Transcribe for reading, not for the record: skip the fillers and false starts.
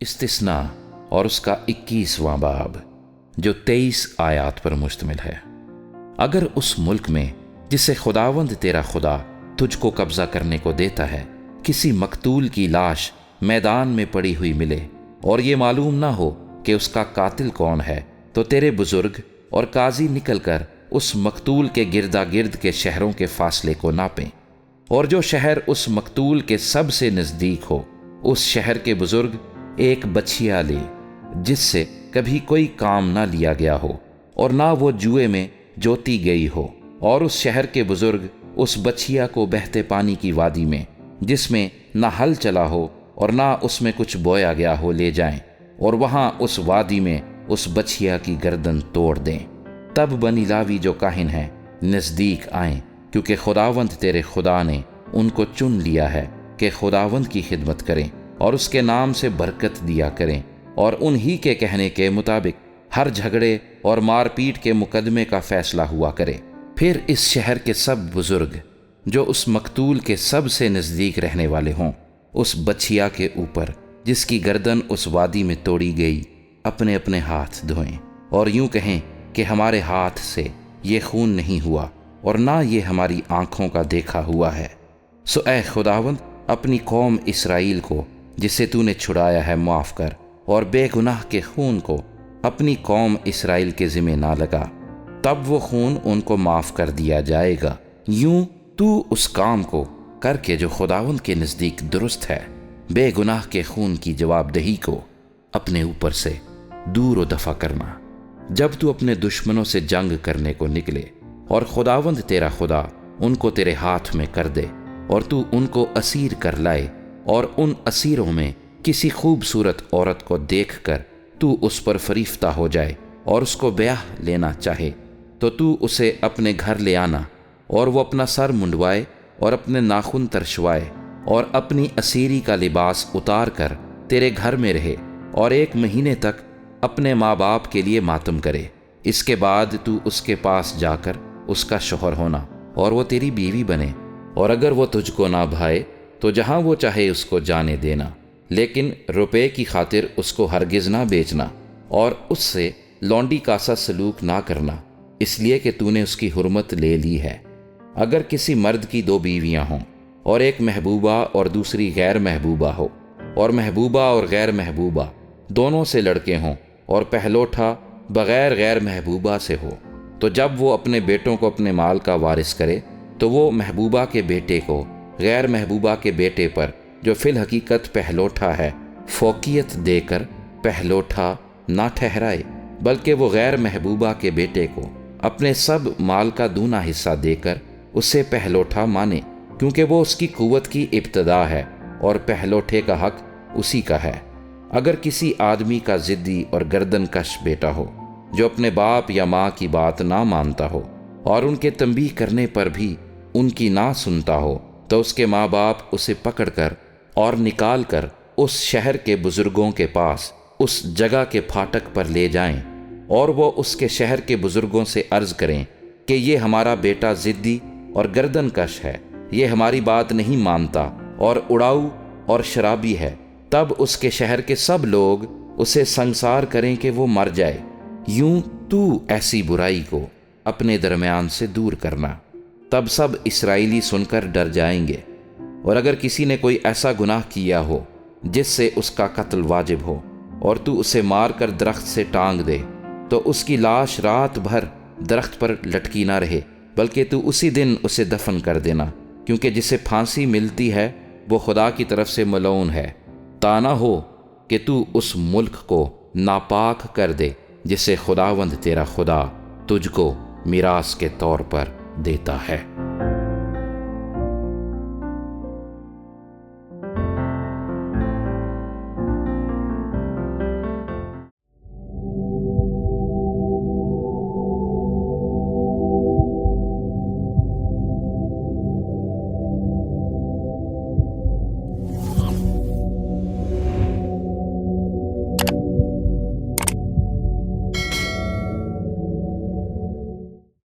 استثناء اور اس کا 21واں باب جو 23 آیات پر مشتمل ہے۔ اگر اس ملک میں جسے خداوند تیرا خدا تجھ کو قبضہ کرنے کو دیتا ہے کسی مقتول کی لاش میدان میں پڑی ہوئی ملے اور یہ معلوم نہ ہو کہ اس کا قاتل کون ہے، تو تیرے بزرگ اور قاضی نکل کر اس مقتول کے گردا گرد کے شہروں کے فاصلے کو ناپیں، اور جو شہر اس مقتول کے سب سے نزدیک ہو اس شہر کے بزرگ ایک بچھیا لے جس سے کبھی کوئی کام نہ لیا گیا ہو اور نہ وہ جوئے میں جوتی گئی ہو، اور اس شہر کے بزرگ اس بچھیا کو بہتے پانی کی وادی میں جس میں نہ ہل چلا ہو اور نہ اس میں کچھ بویا گیا ہو لے جائیں، اور وہاں اس وادی میں اس بچھیا کی گردن توڑ دیں۔ تب بنی لاوی جو کاہن ہیں نزدیک آئیں، کیونکہ خداوند تیرے خدا نے ان کو چن لیا ہے کہ خداوند کی خدمت کریں اور اس کے نام سے برکت دیا کریں، اور انہی کے کہنے کے مطابق ہر جھگڑے اور مار پیٹ کے مقدمے کا فیصلہ ہوا کرے۔ پھر اس شہر کے سب بزرگ جو اس مقتول کے سب سے نزدیک رہنے والے ہوں اس بچھیا کے اوپر جس کی گردن اس وادی میں توڑی گئی اپنے اپنے ہاتھ دھوئیں، اور یوں کہیں کہ ہمارے ہاتھ سے یہ خون نہیں ہوا اور نہ یہ ہماری آنکھوں کا دیکھا ہوا ہے۔ سو اے خداوند اپنی قوم اسرائیل کو جسے تو نے چھڑایا ہے معاف کر، اور بے گناہ کے خون کو اپنی قوم اسرائیل کے ذمہ نہ لگا، تب وہ خون ان کو معاف کر دیا جائے گا۔ یوں تو اس کام کو کر کے جو خداوند کے نزدیک درست ہے، بے گناہ کے خون کی جواب دہی کو اپنے اوپر سے دور و دفع کرنا جب تو اپنے دشمنوں سے جنگ کرنے کو نکلے، اور خداوند تیرا خدا ان کو تیرے ہاتھ میں کر دے اور تو ان کو اسیر کر لائے، اور ان اسیروں میں کسی خوبصورت عورت کو دیکھ کر تو اس پر فریفتہ ہو جائے اور اس کو بیاہ لینا چاہے، تو اسے اپنے گھر لے آنا، اور وہ اپنا سر منڈوائے اور اپنے ناخن ترشوائے اور اپنی اسیری کا لباس اتار کر تیرے گھر میں رہے، اور 1 مہینے تک اپنے ماں باپ کے لیے ماتم کرے۔ اس کے بعد تو اس کے پاس جا کر اس کا شوہر ہونا اور وہ تیری بیوی بنے، اور اگر وہ تجھ کو نہ بھائے تو جہاں وہ چاہے اس کو جانے دینا، لیکن روپے کی خاطر اس کو ہرگز نہ بیچنا، اور اس سے لونڈی کا سا سلوک نہ کرنا، اس لیے کہ تو نے اس کی حرمت لے لی ہے۔ اگر کسی مرد کی 2 بیویاں ہوں اور ایک محبوبہ اور دوسری غیر محبوبہ ہو، اور محبوبہ اور غیر محبوبہ دونوں سے لڑکے ہوں، اور پہلوٹا بغیر غیر محبوبہ سے ہو، تو جب وہ اپنے بیٹوں کو اپنے مال کا وارث کرے تو وہ محبوبہ کے بیٹے کو غیر محبوبہ کے بیٹے پر جو فی الحقیقت پہلوٹا ہے فوقیت دے کر پہلوٹا نہ ٹھہرائے، بلکہ وہ غیر محبوبہ کے بیٹے کو اپنے سب مال کا دونا حصہ دے کر اسے پہلوٹا مانے، کیونکہ وہ اس کی قوت کی ابتدا ہے اور پہلوٹے کا حق اسی کا ہے۔ اگر کسی آدمی کا ضدی اور گردن کش بیٹا ہو جو اپنے باپ یا ماں کی بات نہ مانتا ہو اور ان کے تنبیہ کرنے پر بھی ان کی نہ سنتا ہو، تو اس کے ماں باپ اسے پکڑ کر اور نکال کر اس شہر کے بزرگوں کے پاس اس جگہ کے پھاٹک پر لے جائیں، اور وہ اس کے شہر کے بزرگوں سے عرض کریں کہ یہ ہمارا بیٹا ضدی اور گردن کش ہے، یہ ہماری بات نہیں مانتا اور اڑاؤ اور شرابی ہے۔ تب اس کے شہر کے سب لوگ اسے سنسار کریں کہ وہ مر جائے۔ یوں تو ایسی برائی کو اپنے درمیان سے دور کرنا، تب سب اسرائیلی سن کر ڈر جائیں گے۔ اور اگر کسی نے کوئی ایسا گناہ کیا ہو جس سے اس کا قتل واجب ہو، اور تو اسے مار کر درخت سے ٹانگ دے، تو اس کی لاش رات بھر درخت پر لٹکی نہ رہے، بلکہ تو اسی دن اسے دفن کر دینا، کیونکہ جسے پھانسی ملتی ہے وہ خدا کی طرف سے ملعون ہے، تا نہ ہو کہ تو اس ملک کو ناپاک کر دے جسے خداوند تیرا خدا تجھ کو میراث کے طور پر دیتا ہے۔